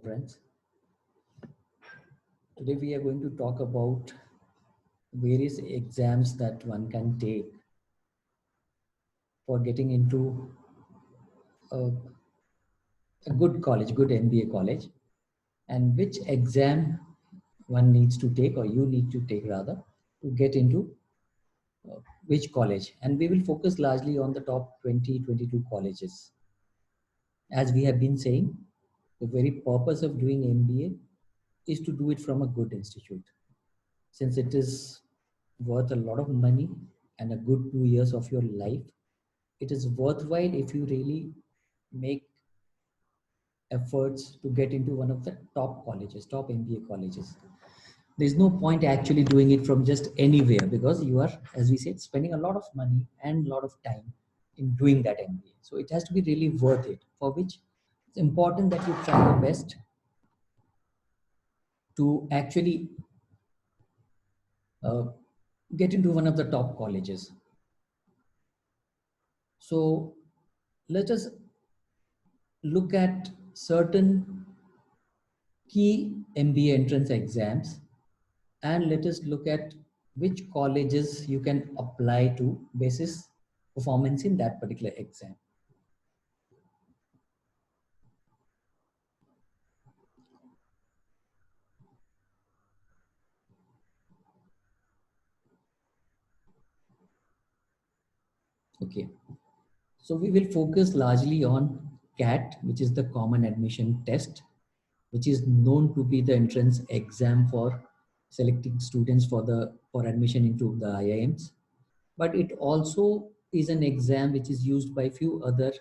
friends. Today we are going to talk about various exams that one can take for getting into a, a good college, good MBA college, and which exam one needs to take, or you need to take rather, to get into which college. And we will focus largely on the top 2022 colleges. As we have been saying, the very purpose of doing MBA is to do it from a good institute. Since it is worth a lot of money and a good 2 years of your life, it is worthwhile if you really make efforts to get into one of the top colleges, top MBA colleges. There's no point actually doing it from just anywhere because you are, as we said, spending a lot of money and a lot of time in doing that MBA. So it has to be really worth it, for which it's important that you try your best to actually uh, get into one of the top colleges. So let us look at certain key MBA entrance exams and let us look at which colleges you can apply to basis performance in that particular exam. Okay, so we will focus largely on CAT, which is the Common Admission Test, which is known to be the entrance exam for selecting students for admission into the IIMs. But it also is an exam which is used by few other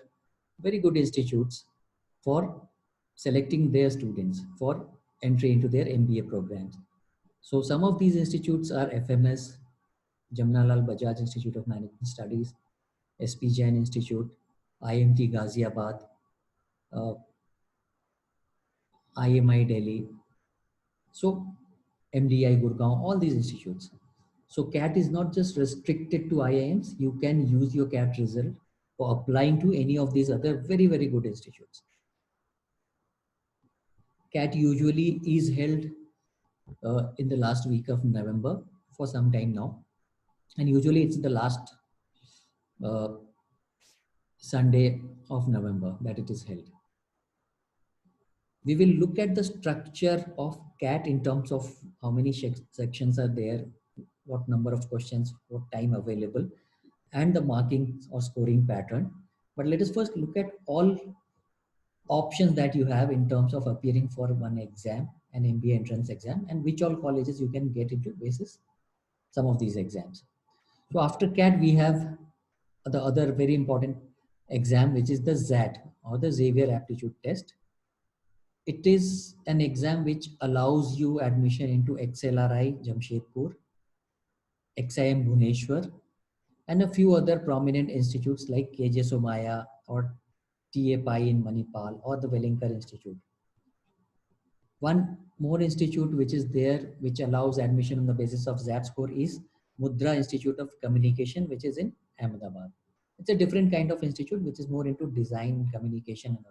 very good institutes for selecting their students for entry into their MBA programs. So some of these institutes are FMS, Jamnalal Bajaj Institute of Management Studies, SP Jain Institute, IMT Ghaziabad, uh, IMI Delhi, so MDI Gurgaon, all these institutes. So CAT is not just restricted to IIMs. You can use your CAT result for applying to any of these other very, very good institutes. CAT usually is held in the last week of November for some time now. And usually it's the last uh, Sunday of November that it is held. We will look at the structure of CAT in terms of how many sections are there, what number of questions, what time available, and the marking or scoring pattern. But let us first look at all options that you have in terms of appearing for one exam, an MBA entrance exam, and which all colleges you can get into basis some of these exams. So after CAT, we have the other very important exam, which is the XAT, or the Xavier Aptitude Test. It is an exam which allows you admission into XLRI Jamshedpur, XIM Bhuneshwar, and a few other prominent institutes like KJ Somaya or TA Pai in Manipal or the Wellington Institute. One more institute which is there, which allows admission on the basis of XAT score, is Mudra Institute of Communication, which is in Ahmedabad. It's a different kind of institute which is more into design, communication, and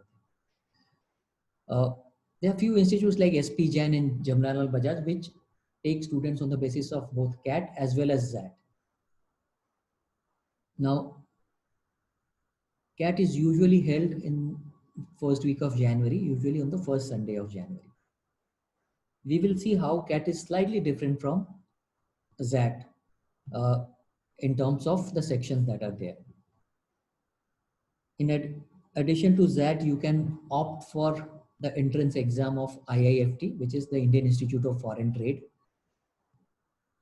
other. There are few institutes like SP Jain and Jamnalal Bajaj which take students on the basis of both CAT as well as XAT. Now, CAT is usually held in first week of January, usually on the first Sunday of January. We will see how CAT is slightly different from XAT in terms of the sections that are there. In addition to that, you can opt for the entrance exam of IIFT, which is the Indian Institute of Foreign Trade.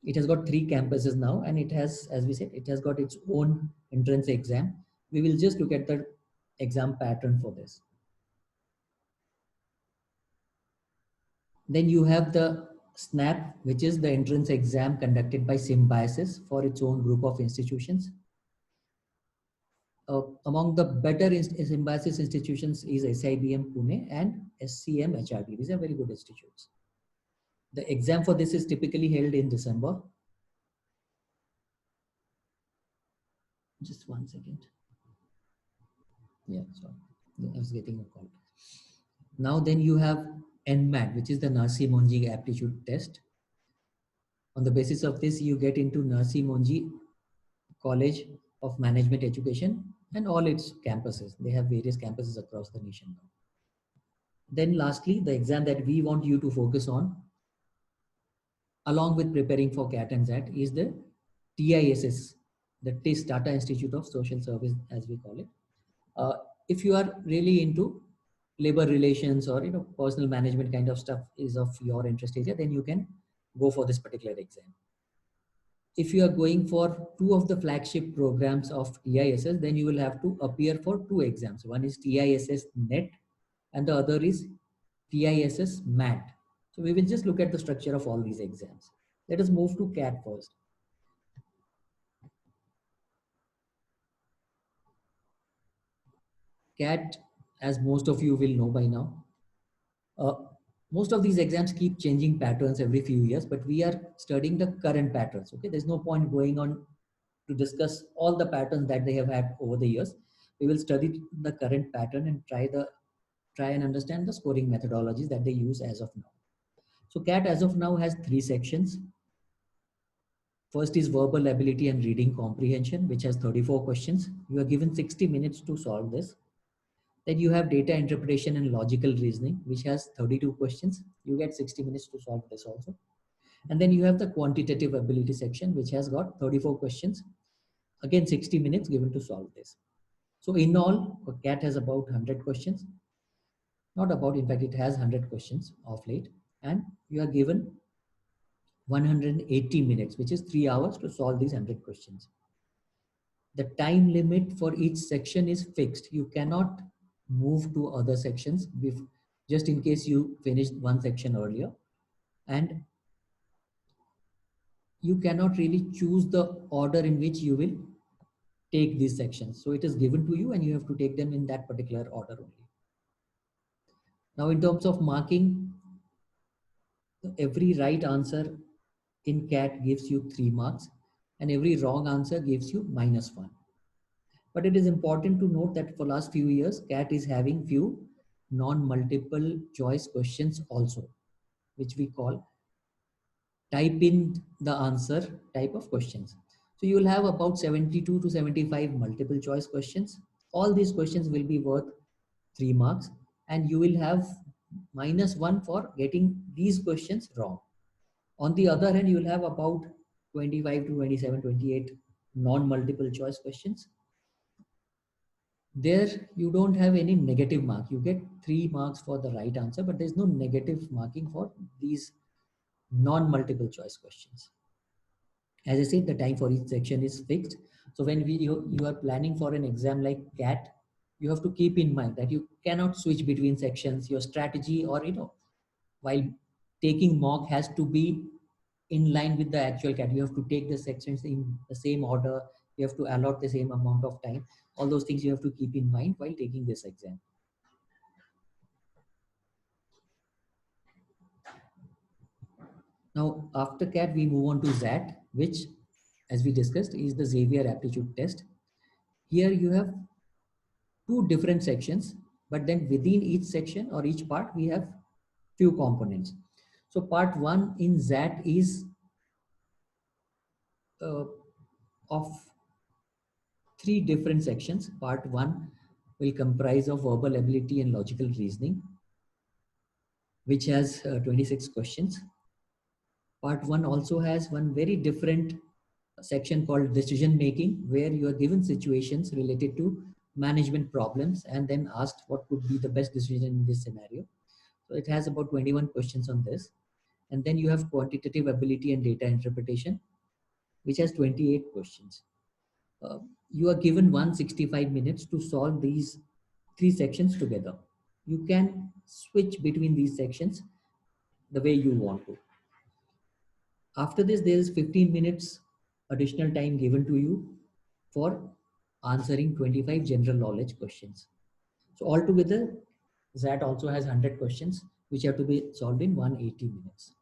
It has got 3 campuses now, and it has, as we said, it has got its own entrance exam. We will just look at the exam pattern for this. Then you have the SNAP, which is the entrance exam conducted by Symbiosis for its own group of institutions. Among the better Symbiosis institutions is SIBM Pune and SCM HRD. These are very good institutes. The exam for this is typically held in December. Just one second. Yeah, sorry. I was getting a call. Now then you have NMAT, which is the Narsi Monji aptitude test. On the basis of this, you get into Narsi Monji College of Management Education and all its campuses. They have various campuses across the nation now. Then lastly, the exam that we want you to focus on, along with preparing for CAT and ZAT, is the TISS, the TIS, Tata Institute of Social Service, as we call it. If you are really into labor relations or personal management kind of stuff is of your interest area, then you can go for this particular exam. If you are going for two of the flagship programs of TISS, then you will have to appear for two exams. One is TISS NET and the other is TISS MAT. So we will just look at the structure of all these exams. Let us move to CAT first. CAT, as most of you will know by now, uh, most of these exams keep changing patterns every few years, but we are studying the current patterns. Okay, there's no point going on to discuss all the patterns that they have had over the years. We will study the current pattern and try and understand the scoring methodologies that they use as of now. So CAT as of now has three sections. First is verbal ability and reading comprehension, which has 34 questions. You are given 60 minutes to solve this. Then you have data interpretation and logical reasoning, which has 32 questions. You get 60 minutes to solve this also. And then you have the quantitative ability section, which has got 34 questions. Again, 60 minutes given to solve this. So in all, a CAT has about 100 questions. Not about, in fact, it has 100 questions of late. And you are given 180 minutes, which is 3 hours to solve these 100 questions. The time limit for each section is fixed. You cannot move to other sections just in case you finished one section earlier. And you cannot really choose the order in which you will take these sections. So it is given to you and you have to take them in that particular order only. Now, in terms of marking, every right answer in CAT gives you 3 marks and every wrong answer gives you -1. But it is important to note that for last few years, CAT is having few non-multiple choice questions also, which we call type in the answer type of questions. So you will have about 72 to 75 multiple choice questions. All these questions will be worth 3 marks and you will have -1 for getting these questions wrong. On the other hand, you will have about 25 to 27, 28 non-multiple choice questions. There you don't have any negative mark. You get 3 marks for the right answer, but there's no negative marking for these non-multiple choice questions. As I said, the time for each section is fixed. So when you are planning for an exam like CAT, you have to keep in mind that you cannot switch between sections. Your strategy or while taking mock has to be in line with the actual CAT. You have to take the sections in the same order. You have to allot the same amount of time. All those things you have to keep in mind while taking this exam. Now, after CAT, we move on to ZAT, which, as we discussed, is the Xavier Aptitude Test. Here you have two different sections, but then within each section or each part, we have few components. So part 1 in ZAT is of 3 different sections. Part 1 will comprise of verbal ability and logical reasoning, which has 26 questions. Part 1 also has one very different section called decision making, where you are given situations related to management problems and then asked what could be the best decision in this scenario. So it has about 21 questions on this. And then you have quantitative ability and data interpretation, which has 28 questions. You are given 165 minutes to solve these 3 sections together. You can switch between these sections the way you want to. After this, there is 15 minutes additional time given to you for answering 25 general knowledge questions. So altogether, ZAT also has 100 questions, which have to be solved in 180 minutes.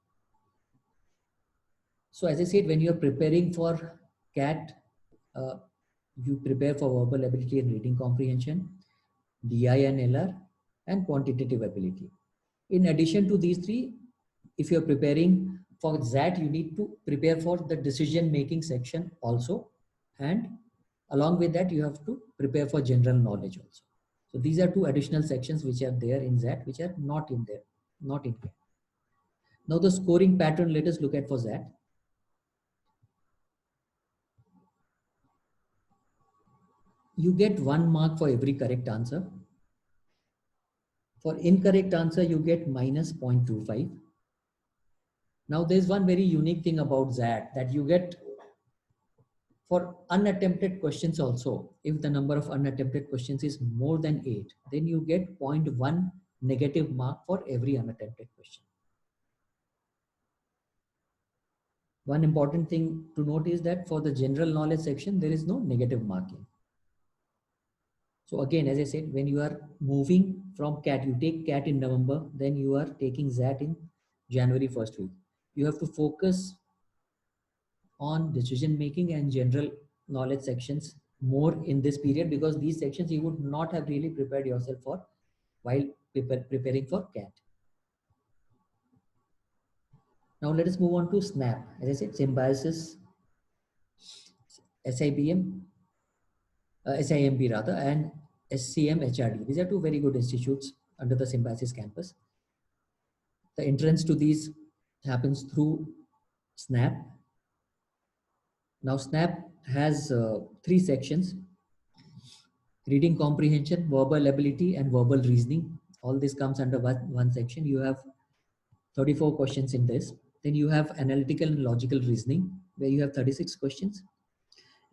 So as I said, when you're preparing for CAT, uh, you prepare for verbal ability and reading comprehension, DI and LR, and quantitative ability. In addition to these three, if you're preparing for that, you need to prepare for the decision making section also. And along with that, you have to prepare for general knowledge also. So these are two additional sections which are there in that, which are not in there, not in here. Now the scoring pattern, let us look at for that. You get 1 mark for every correct answer. For incorrect answer, you get minus 0.25. Now there's one very unique thing about that you get for unattempted questions also. If the number of unattempted questions is more than 8, then you get 0.1 negative mark for every unattempted question. One important thing to note is that for the general knowledge section, there is no negative marking. So again, as I said, when you are moving from CAT, you take CAT in November, then you are taking ZAT in January first week. You have to focus on decision making and general knowledge sections more in this period, because these sections you would not have really prepared yourself for while preparing for CAT. Now let us move on to SNAP. As I said, Symbiosis, SIBM, SIMB rather, and SCM HRD. These are two very good institutes under the Symbiosis campus. The entrance to these happens through SNAP. Now SNAP has 3 sections: reading comprehension, verbal ability, and verbal reasoning. All this comes under one section. You have 34 questions in this. Then you have analytical and logical reasoning, where you have 36 questions.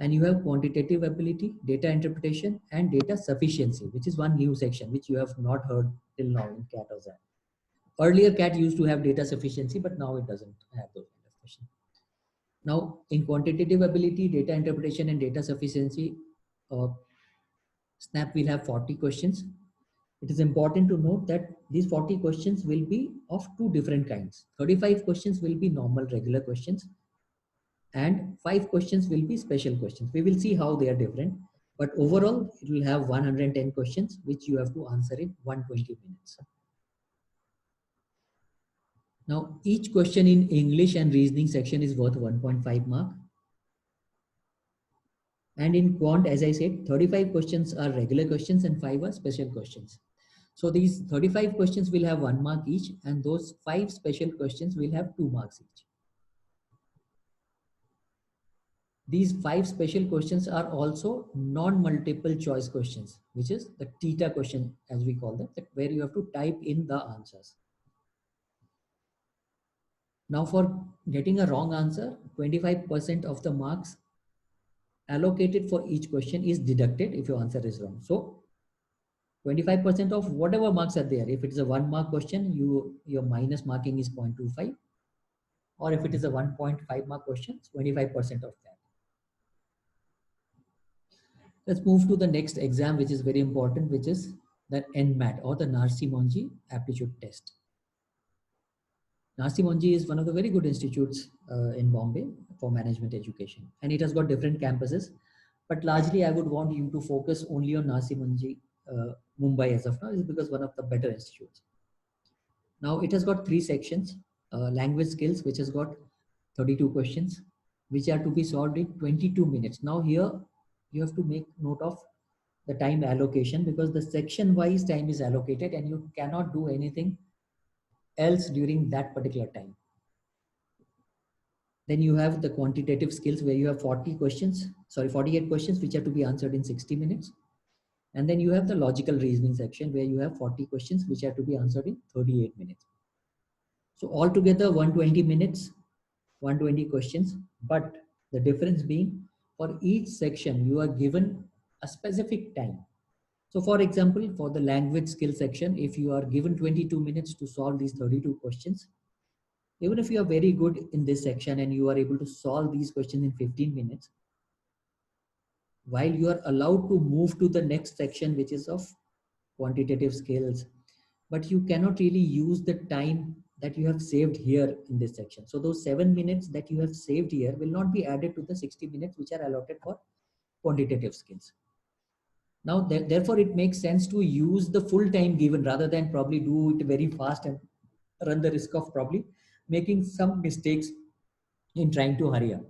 And you have quantitative ability, data interpretation, and data sufficiency, which is one new section which you have not heard till now in CAT or ZAT. Earlier CAT used to have data sufficiency, but now it doesn't have those kind of questions. Now in quantitative ability, data interpretation, and data sufficiency, SNAP will have 40 questions. It is important to note that these 40 questions will be of 2 different kinds. 35 questions will be normal regular questions, and 5 questions will be special questions. We will see how they are different, but overall it will have 110 questions which you have to answer in 120 minutes. Now each question in English and reasoning section is worth 1.5 mark. And in quant, as I said, 35 questions are regular questions and 5 are special questions. So these 35 questions will have 1 mark each, and those 5 special questions will have 2 marks each. These 5 special questions are also non-multiple choice questions, which is the theta question, as we call them, where you have to type in the answers. Now for getting a wrong answer, 25% of the marks allocated for each question is deducted if your answer is wrong. So 25% of whatever marks are there. If it is a 1 mark question, your minus marking is 0.25. Or if it is a 1.5 mark question, 25% of that. Let's move to the next exam, which is very important, which is the NMAT, or the Narsee Monjee Aptitude Test. Narsee Monjee is one of the very good institutes in Bombay for management education, and it has got different campuses. But largely, I would want you to focus only on Narsee Monjee Mumbai as of now, is because one of the better institutes. Now it has got 3 sections: language skills, which has got 32 questions, which are to be solved in 22 minutes. Now here you have to make note of the time allocation, because the section wise time is allocated and you cannot do anything else during that particular time. Then you have the quantitative skills, where you have 48 questions, which are to be answered in 60 minutes. And then you have the logical reasoning section, where you have 40 questions which are to be answered in 38 minutes. So altogether 120 minutes, 120 questions, but the difference being, for each section you are given a specific time. So for example, for the language skill section, if you are given 22 minutes to solve these 32 questions, even if you are very good in this section and you are able to solve these questions in 15 minutes, while you are allowed to move to the next section, which is of quantitative skills, but you cannot really use the time that you have saved here in this section. So those 7 minutes that you have saved here will not be added to the 60 minutes which are allotted for quantitative skills. Now, therefore, it makes sense to use the full time given rather than probably do it very fast and run the risk of probably making some mistakes in trying to hurry up.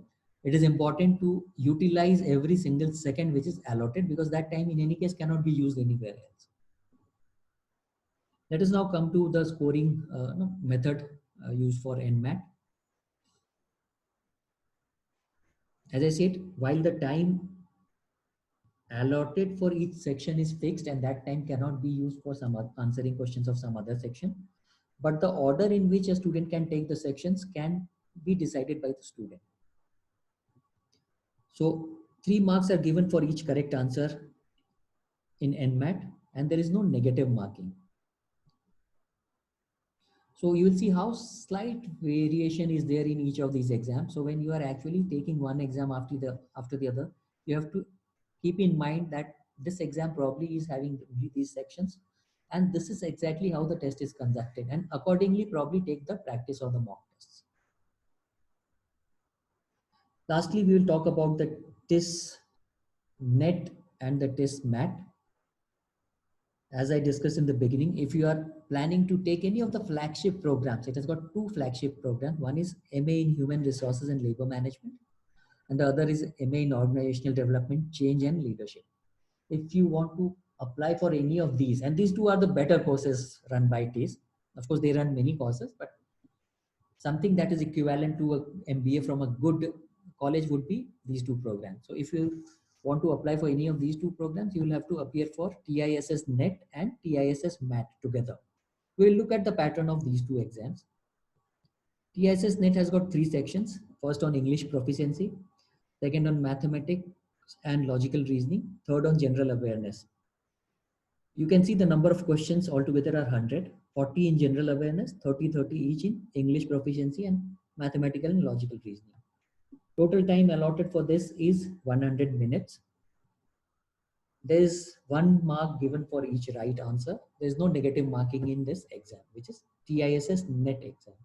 It is important to utilize every single second which is allotted, because that time in any case cannot be used anywhere else. Let us now come to the scoring method used for NMAT. As I said, while the time allotted for each section is fixed and that time cannot be used for some answering questions of some other section, but the order in which a student can take the sections can be decided by the student. So 3 marks are given for each correct answer in NMAT, and there is no negative marking. So you will see how slight variation is there in each of these exams. So when you are actually taking one exam after the other, you have to keep in mind that this exam probably is having only these sections, and this is exactly how the test is conducted, and accordingly probably take the practice or the mock tests. Lastly, we will talk about the TIS net and the TIS mat. As I discussed in the beginning, if you are planning to take any of the flagship programs, it has got two flagship programs. One is MA in Human Resources and Labor Management, and the other is MA in Organizational Development, Change and Leadership. If you want to apply for any of these, and these two are the better courses run by TIS. Of course, they run many courses, but something that is equivalent to a MBA from a good college would be these two programs. So if you want to apply for any of these two programs, you will have to appear for TISS NET and TISS MAT together. We'll look at the pattern of these two exams. TISS NET has got 3 sections. First on English proficiency, second on mathematics and logical reasoning, third on general awareness. You can see the number of questions altogether are 100, 40 in general awareness, 30 each in English proficiency and mathematical and logical reasoning. Total time allotted for this is 100 minutes. There is 1 mark given for each right answer. There is no negative marking in this exam, which is TISS NET exam.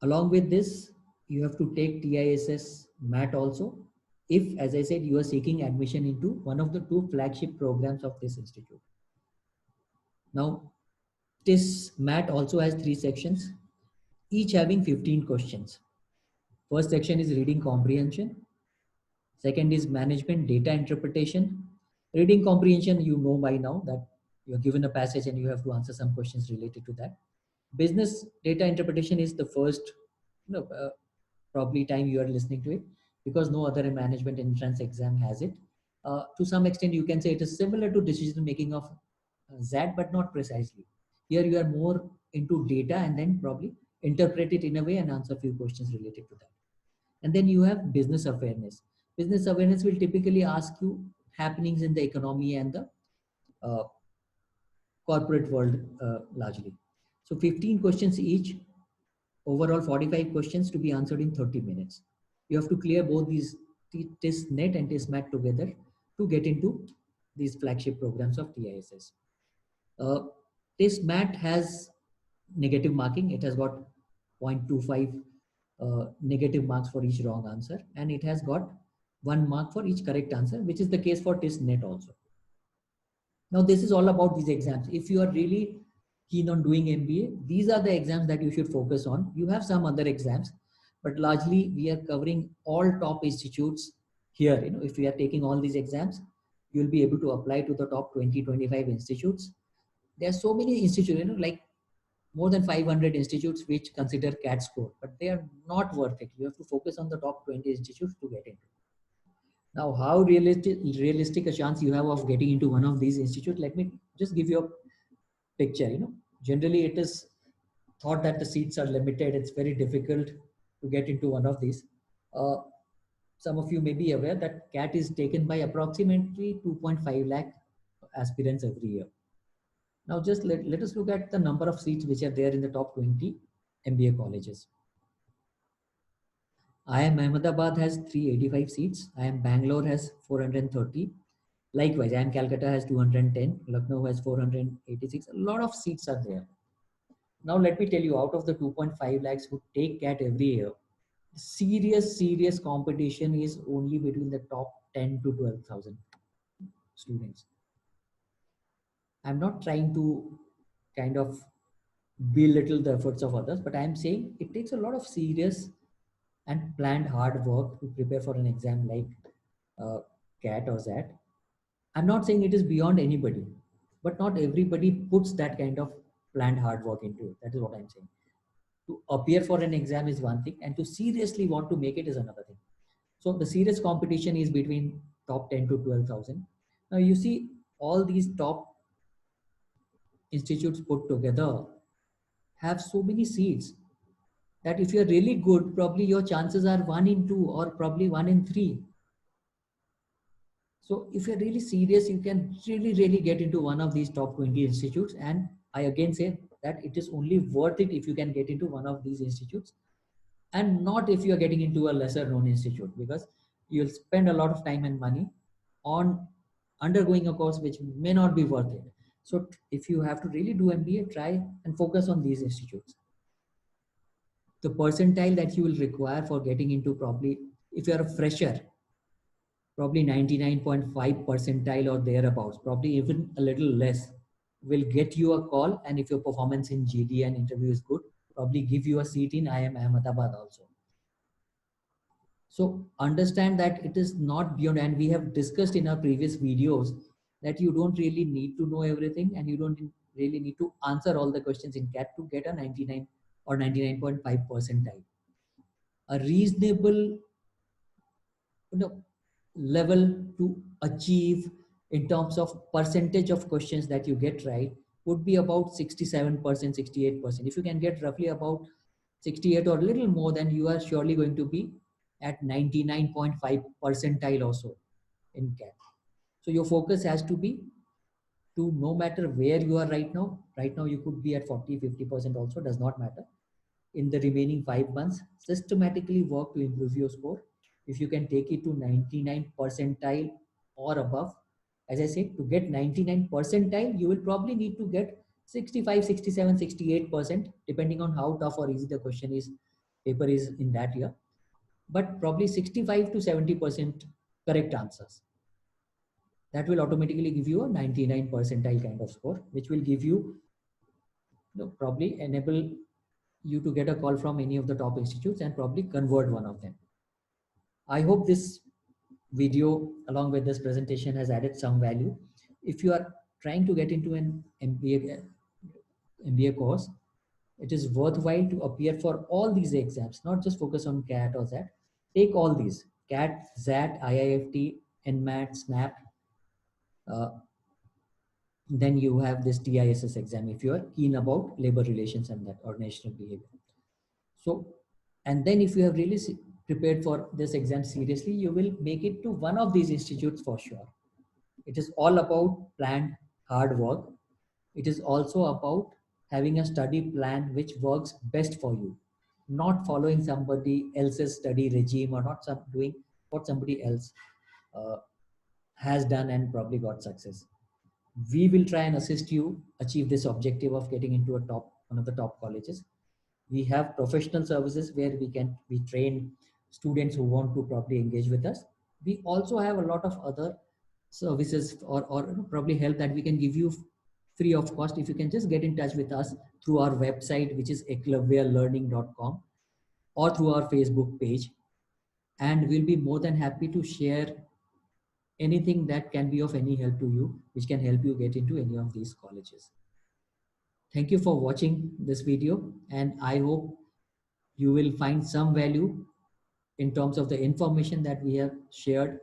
Along with this, you have to take TISS MAT also, if, as I said, you are seeking admission into one of the 2 flagship programs of this institute. Now, this MAT also has 3 sections, each having 15 questions. First section is reading comprehension. Second is management data interpretation. Reading comprehension, you know by now that you're given a passage and you have to answer some questions related to that. Business data interpretation is the first, probably time you are listening to it, because no other management entrance exam has it. To some extent, you can say it is similar to decision making of ZAT, but not precisely. Here you are more into data and then probably interpret it in a way and answer a few questions related to that. And then you have business awareness. Business awareness will typically ask you happenings in the economy and the uh, corporate world largely. So 15 questions each, overall 45 questions to be answered in 30 minutes. You have to clear both these TIS NET and TIS MAT together to get into these flagship programs of TISS. TIS MAT has negative marking. It has got 0.25 negative marks for each wrong answer, and it has got 1 mark for each correct answer, which is the case for TIS NET also. Now, this is all about these exams. If you are really keen on doing MBA, these are the exams that you should focus on. You have some other exams, but largely we are covering all top institutes here. If we are taking all these exams, you'll be able to apply to the top 20, 25 institutes. There are so many institutes, like more than 500 institutes which consider CAT score, but they are not worth it. You have to focus on the top 20 institutes to get into. Now, how realistic a chance you have of getting into one of these institutes? Let me just give you a picture. Generally it is thought that the seats are limited. It's very difficult to get into one of these. Some of you may be aware that CAT is taken by approximately 2.5 lakh aspirants every year. Now, just let us look at the number of seats which are there in the top 20 MBA colleges. IIM Ahmedabad has 385 seats. IIM Bangalore has 430. Likewise, IIM Calcutta has 210. Lucknow has 486. A lot of seats are there. Now, let me tell you, out of the 2.5 lakhs who take CAT every year, serious competition is only between the top 10 to 12,000 students. I'm not trying to kind of belittle the efforts of others, but I'm saying it takes a lot of serious and planned hard work to prepare for an exam like uh, CAT or ZAT. I'm not saying it is beyond anybody, but not everybody puts that kind of planned hard work into it. That is what I'm saying. To appear for an exam is one thing, and to seriously want to make it is another thing. So the serious competition is between top 10 to 12,000. Now you see all these top institutes put together have so many seats that if you're really good, probably your chances are 1 in 2 or probably 1 in 3. So if you're really serious, you can really get into one of these top 20 institutes. And I again say that it is only worth it if you can get into one of these institutes, and not if you're getting into a lesser known institute, because you'll spend a lot of time and money on undergoing a course which may not be worth it. So if you have to really do MBA, try and focus on these institutes. The percentile that you will require for getting into, probably if you're a fresher, probably 99.5 percentile or thereabouts, probably even a little less, will get you a call. And if your performance in GD and interview is good, probably give you a seat in IIM Ahmedabad also. So understand that it is not beyond, and we have discussed in our previous videos that you don't really need to know everything, and you don't really need to answer all the questions in CAT to get a 99 or 99.5 percentile. A reasonable, you know, level to achieve in terms of percentage of questions that you get right would be about 67%, 68%. If you can get roughly about 68 or a little more, then you are surely going to be at 99.5 percentile also in CAT. So your focus has to be to, no matter where you are right now you could be at 40, 50% also, does not matter. In the remaining 5 months, systematically work to improve your score. If you can take it to 99 percentile or above, as I said, to get 99 percentile, you will probably need to get 65, 67, 68%, depending on how tough or easy the question is, paper is in that year. But probably 65 to 70% correct answers. That will automatically give you a 99 percentile kind of score, which will give you, probably enable you to get a call from any of the top institutes and probably convert one of them. I hope this video along with this presentation has added some value. If you are trying to get into an MBA course, it is worthwhile to appear for all these exams, not just focus on CAT or ZAT. Take all these: CAT, ZAT, IIFT, NMAT, SNAP. Uh, then you have this TISS exam if you are keen about labor relations and that organizational behavior. So, and then if you have really prepared for this exam seriously, you will make it to one of these institutes for sure. It is all about planned hard work. It is also about having a study plan which works best for you, not following somebody else's study regime, or not doing what somebody else uh, has done and probably got success. We will try and assist you achieve this objective of getting into one of the top colleges. We have professional services where we train students who want to probably engage with us. We also have a lot of other services, or probably help that we can give you free of cost if you can just get in touch with us through our website, which is eklavya.learning.com, or through our Facebook page. And we'll be more than happy to share anything that can be of any help to you, which can help you get into any of these colleges. Thank you for watching this video, and I hope you will find some value in terms of the information that we have shared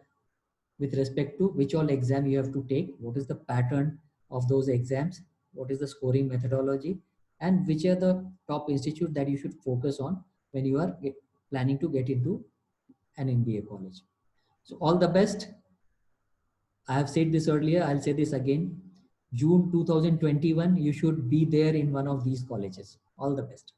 with respect to which all exam you have to take, what is the pattern of those exams, what is the scoring methodology, and which are the top institutes that you should focus on when you are planning to get into an MBA college. So all the best. I have said this earlier, I'll say this again. June 2021, you should be there in one of these colleges. All the best.